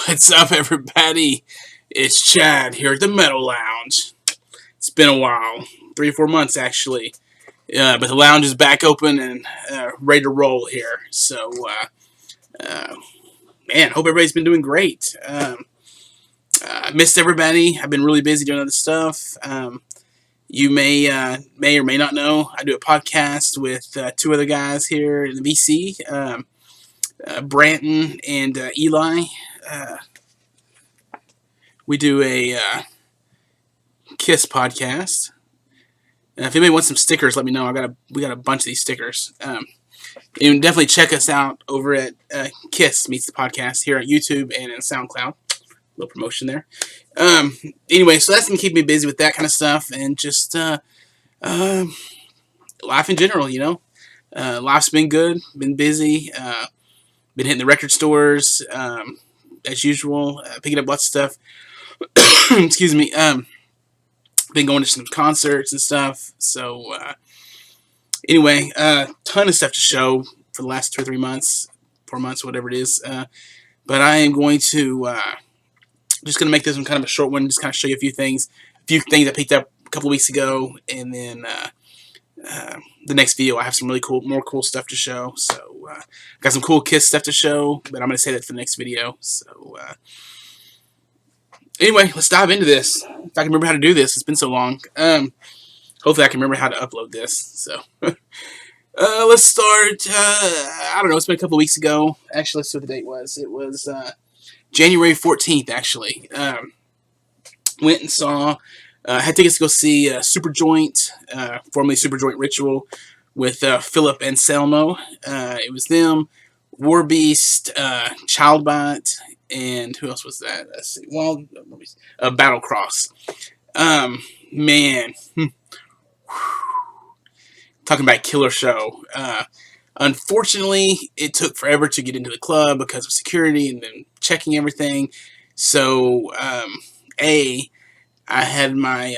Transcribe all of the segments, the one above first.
What's up, everybody? It's Chad here at the Metal Lounge. It's been a while, 3 or 4 months actually, but the lounge is back open and ready to roll here. So, man, hope everybody's been doing great. I missed everybody. I've been really busy doing other stuff. You may or may not know, I do a podcast with two other guys here in the VC, Branton and Eli. We do a Kiss podcast. If anybody wants some stickers, let me know. We got a bunch of these stickers. You can definitely check us out over at Kiss Meets the Podcast here at YouTube and in SoundCloud. Little promotion there. Anyway, so that's gonna keep me busy with that kind of stuff and just life in general. Life's been good. Been busy. Been hitting the record stores as usual. Picking up lots of stuff. Excuse me. Been going to some concerts and stuff. So anyway, ton of stuff to show for the last 2 or 3 months, 4 months, whatever it is. But I am going to just going to make this one kind of a short one. Just kind of show you a few things I picked up a couple of weeks ago, and then the next video I have some really more cool stuff to show. So got some cool Kiss stuff to show, but I'm going to say that for the next video. So anyway, let's dive into this. If I can remember how to do this, it's been so long. Hopefully I can remember how to upload this. So let's start. I don't know. It's been a couple of weeks ago. Actually, let's see what the date was. It was January 14th. Actually, went and saw. Had tickets to go see Superjoint, formerly Superjoint Ritual, with Philip Anselmo. It was them, Warbeast, Childbot, and who else was that? Let's see. Well, Battlecross. Man. Talking about killer show. Unfortunately, it took forever to get into the club because of security and then checking everything. So, I had my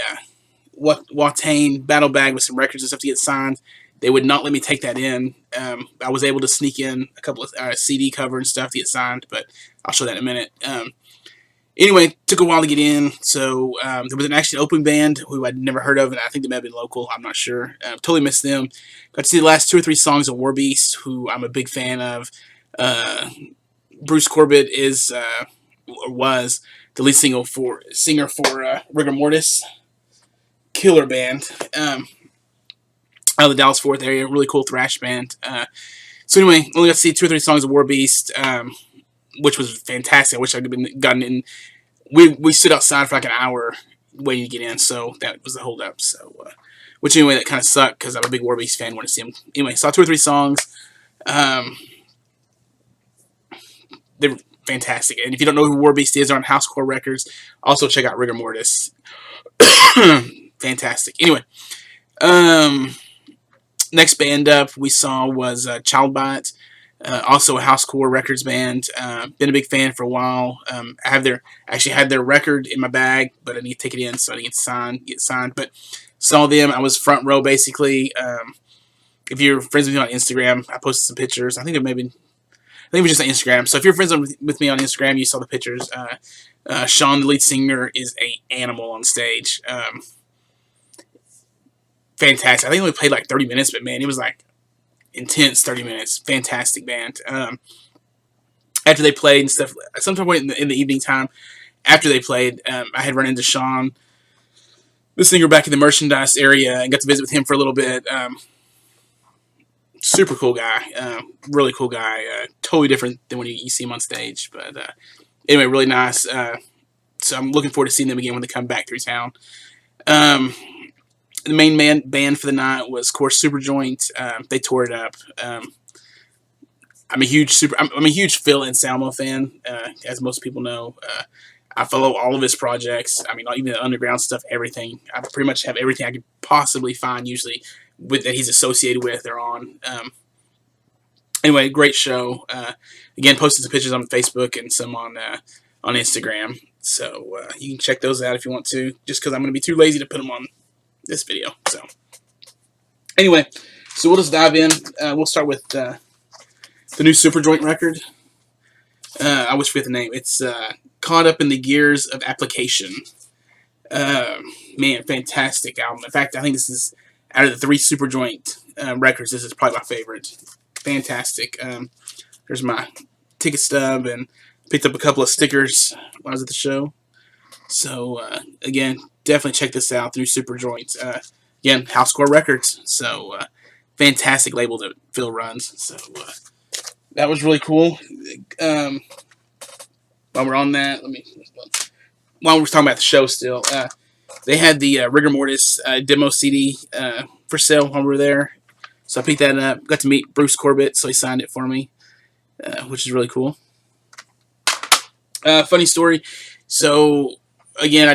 Watain battle bag with some records and stuff to get signed. They would not let me take that in. I was able to sneak in a couple of CD cover and stuff to get signed, but I'll show that in a minute. Anyway, took a while to get in. So there was actually an opening band who I'd never heard of, and I think they may have been local. I'm not sure. Totally missed them. Got to see the last 2 or 3 songs of Warbeast, who I'm a big fan of. Bruce Corbett was the lead singer for Rigor Mortis. Killer band. Out of the Dallas Fort area, really cool thrash band. So anyway, only got to see 2 or 3 songs of Warbeast, which was fantastic. I wish I could have gotten in. We stood outside for like an hour waiting to get in, so that was the holdup. So, which anyway, that kind of sucked because I'm a big Warbeast fan. Want to see them anyway. Saw 2 or 3 songs. They're fantastic, and if you don't know who Warbeast is, they're on Housecore Records. Also check out Rigor Mortis. Fantastic. Anyway, next band up we saw was Childbot. Also a Housecore Records band. Been a big fan for a while. I actually had their record in my bag, but I need to take it in so I didn't get signed. But saw them. I was front row basically. If you're friends with me on Instagram, I posted some pictures. I think it was just on Instagram. So if you're friends with me on Instagram, you saw the pictures. Sean, the lead singer, is an animal on stage. Fantastic. I think we played like 30 minutes, but man, it was like intense 30 minutes. Fantastic band. After they played and stuff, sometime in the evening time, after they played, I had run into Sean, the singer, back in the merchandise area and got to visit with him for a little bit. Super cool guy. Really cool guy. Totally different than when you see him on stage. But anyway, really nice. So I'm looking forward to seeing them again when they come back through town. The main band for the night was, of course, Superjoint. They tore it up. I'm a huge Phil Anselmo fan, as most people know. I follow all of his projects. I mean, even the underground stuff, everything. I pretty much have everything I could possibly find, usually, that he's associated with or on. Anyway, great show. Again, posted some pictures on Facebook and some on Instagram. So you can check those out if you want to, just because I'm going to be too lazy to put them on this video. So anyway, so we'll just dive in. We'll start with the new Superjoint record. I always forget the name. It's Caught Up in the Gears of Application. Man, fantastic album. In fact, I think this is, out of the 3 Superjoint records, this is probably my favorite. Fantastic. There's my ticket stub, and picked up a couple of stickers when I was at the show. So, again, definitely check this out through Superjoint. Again, House Score Records. So, fantastic label that Phil runs. So, that was really cool. While we're on that, while we're talking about the show still, they had the Rigor Mortis demo CD for sale while we were there. So I picked that up. Got to meet Bruce Corbett, so he signed it for me, which is really cool. Funny story. So again, I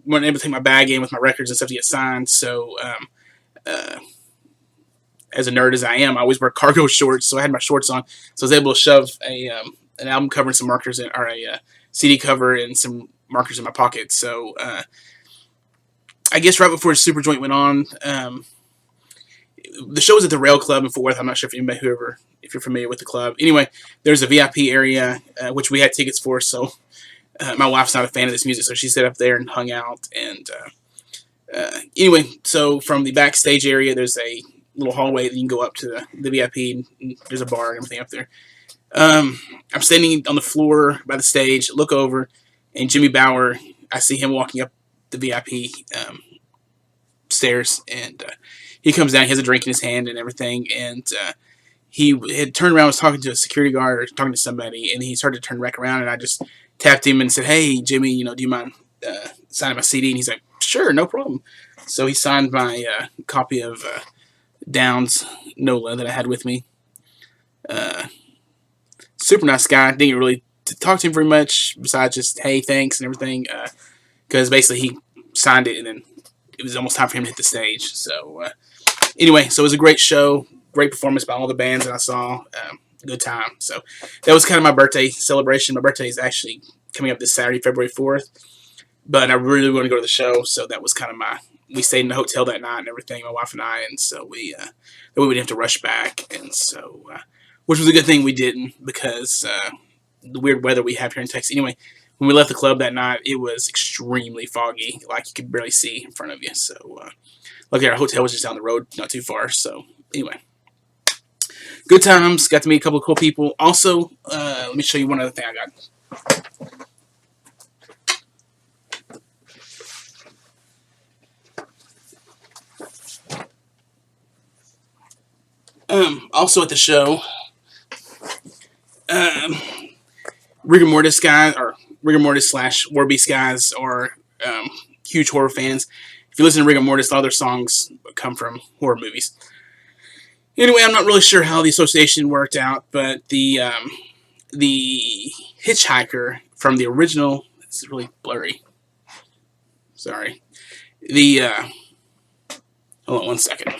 wasn't able to take my bag in with my records and stuff to get signed. So as a nerd as I am, I always wear cargo shorts, so I had my shorts on. So I was able to shove an album cover and some markers in, or a CD cover and some markers in my pocket. So I guess right before Superjoint went on, the show was at the Rail Club in Fort Worth. I'm not sure if you're familiar with the club. Anyway, there's a VIP area which we had tickets for. So my wife's not a fan of this music, so she sat up there and hung out. And anyway, so from the backstage area, there's a little hallway that you can go up to the VIP. And there's a bar and everything up there. I'm standing on the floor by the stage, look over, and Jimmy Bauer, I see him walking up the VIP stairs, and he comes down, he has a drink in his hand and everything, and he had turned around, was talking to a security guard or talking to somebody, and he started to turn back around, and I just tapped him and said, "Hey, Jimmy, do you mind signing my CD?" And he's like, "Sure, no problem." So he signed my copy of Downs NOLA that I had with me. Super nice guy. Didn't really talk to him very much besides just, hey, thanks and everything, because basically he signed it and then it was almost time for him to hit the stage. So anyway, so it was a great show, great performance by all the bands that I saw. Good time. So that was kind of my birthday celebration. My birthday is actually coming up this Saturday, February 4th, but I really want to go to the show, so that was kind of we stayed in the hotel that night and everything, my wife and I, and so we didn't have to rush back, and so which was a good thing we didn't, because the weird weather we have here in Texas. Anyway, when we left the club that night, it was extremely foggy, like you could barely see in front of you. So luckily our hotel was just down the road, not too far. So anyway, good times. Got to meet a couple of cool people. Also, let me show you one other thing I got. Also at the show, Rigor Mortis guys, or Rigor Mortis / Warbeast guys, are huge horror fans. If you listen to Rigor Mortis, all their songs come from horror movies. Anyway, I'm not really sure how the association worked out, but the hitchhiker from the original, it's really blurry. Sorry. Hold on one second.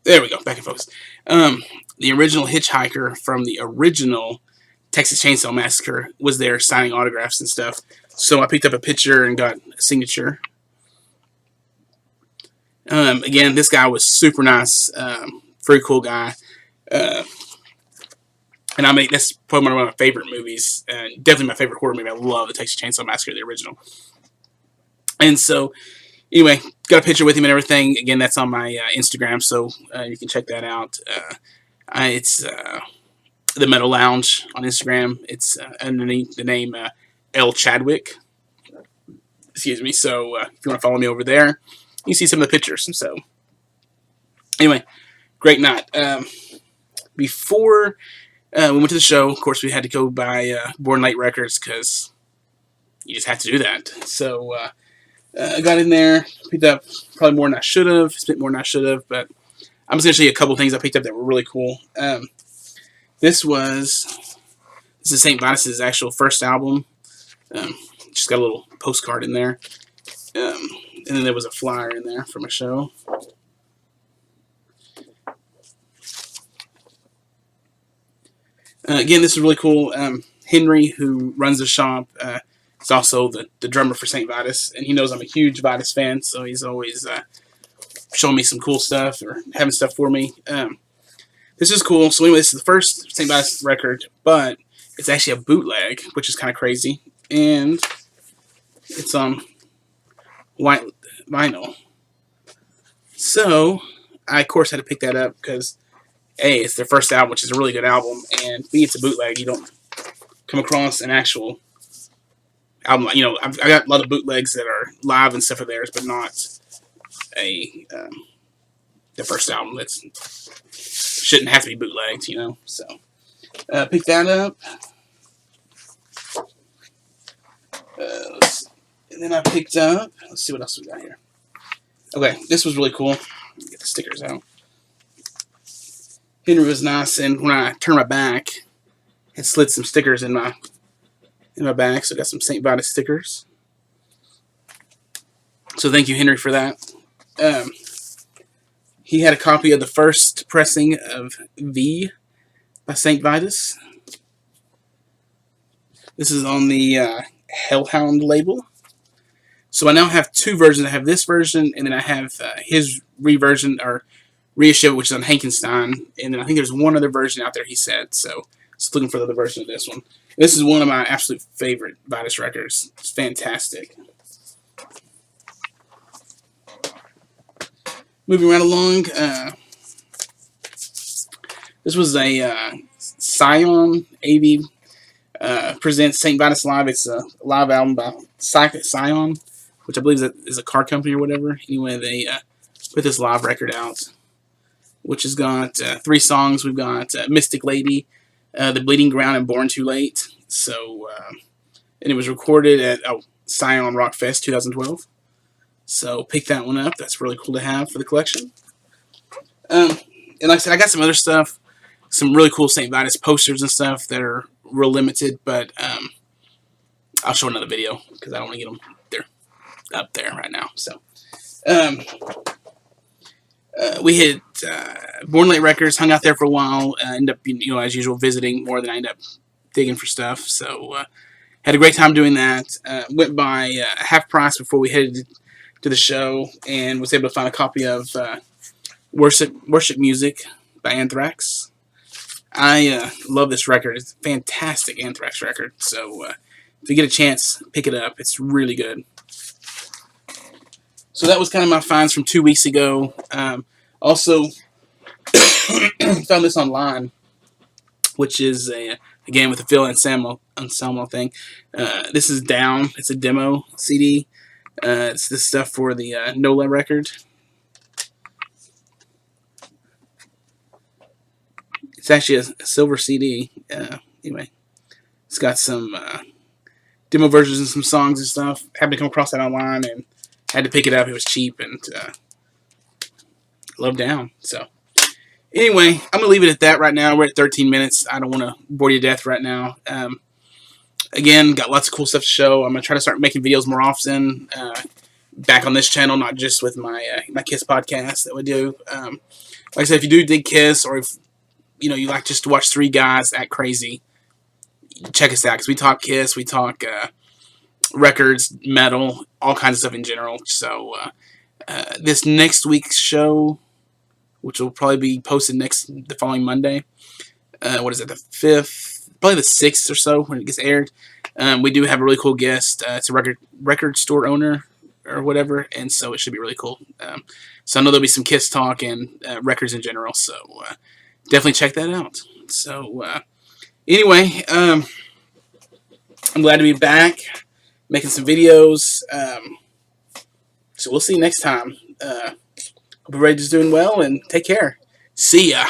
There we go, back in focus. The original hitchhiker from the original Texas Chainsaw Massacre was there signing autographs and stuff. So I picked up a picture and got a signature. Again, this guy was super nice, very cool guy. And that's probably one of my favorite movies, and definitely my favorite horror movie. I love the Texas Chainsaw Massacre, the original. And so, anyway, got a picture with him and everything. Again, that's on my Instagram, so you can check that out. It's the Metal Lounge on Instagram. It's underneath the name L. Chadwick. Excuse me. So if you want to follow me over there, you can see some of the pictures. So anyway, great night. Before we went to the show, of course, we had to go buy Born Late records, because you just have to do that. So I got in there, picked up probably more than I should have, spent more than I should have, but I'm just going to show you a couple things I picked up that were really cool. This is St. Vitus' actual first album. Just got a little postcard in there. And then there was a flyer in there from a show. Again, this is really cool. Henry, who runs the shop, is also the drummer for St. Vitus, and he knows I'm a huge Vitus fan, so he's always showing me some cool stuff or having stuff for me. this is cool. So anyway, this is the first St. Vitus record, but it's actually a bootleg, which is kind of crazy. And it's on white vinyl. So I, of course, had to pick that up because A, it's their first album, which is a really good album, and B, it's a bootleg. You don't come across an actual album. You know, I got a lot of bootlegs that are live and stuff of theirs, but not the first album. That shouldn't have to be bootlegged, you know. So pick that up. And then I picked up. Let's see what else we got here. Okay, this was really cool. Get the stickers out. Henry was nice, and when I turned my back, it slid some stickers in my back. So I got some St. Vitus stickers. So thank you, Henry, for that. He had a copy of the first pressing of V by St. Vitus. This is on the Hellhound label. So I now have two versions. I have this version, and then I have his reversion or reissue, which is on Hankenstein. And then I think there's one other version out there, he said. So just looking for the other version of this one. This is one of my absolute favorite Vitus records. It's fantastic. Moving right along, this was a Scion AV presents St. Vitus Live. It's a live album by Scion, which I believe is a car company or whatever. Anyway, they put this live record out, which has got 3 songs. We've got Mystic Lady, The Bleeding Ground, and Born Too Late. So, and it was recorded at Scion Rock Fest 2012. So pick that one up. That's really cool to have for the collection. And like I said, I got some other stuff, some really cool St. Vitus posters and stuff that are real limited, but I'll show another video because I don't want to get them up there right now. So we hit Born Late Records, hung out there for a while, ended up, you know, as usual, visiting more than I ended up digging for stuff. So had a great time doing that. Went by half price before we headed to the show, and was able to find a copy of Worship Music by Anthrax. I love this record. It's a fantastic Anthrax record. So if you get a chance, pick it up. It's really good. So that was kind of my finds from 2 weeks ago. Also, found this online, which is again with the Phil Anselmo thing. This is Down. It's a demo CD. It's this stuff for the NOLA record. It's actually a silver CD. Anyway, it's got some demo versions and some songs and stuff. Happened to come across that online and had to pick it up. It was cheap, and love Down. So anyway, I'm going to leave it at that right now. We're at 13 minutes. I don't want to bore you to death right now. Again, got lots of cool stuff to show. I'm going to try to start making videos more often. Back on this channel, not just with my Kiss podcast that we do. Like I said, if you do dig Kiss, or if you know you like just to watch 3 guys act crazy, check us out, because we talk Kiss, we talk records, metal, all kinds of stuff in general. So this next week's show, which will probably be posted the following Monday. What is it, the 5th? Probably the 6th or so when it gets aired. We do have a really cool guest. It's a record store owner or whatever, and so it should be really cool. So I know there'll be some Kiss talk and records in general, so definitely check that out. So anyway, I'm glad to be back making some videos. So we'll see you next time. Hope everybody's doing well, and take care. See ya.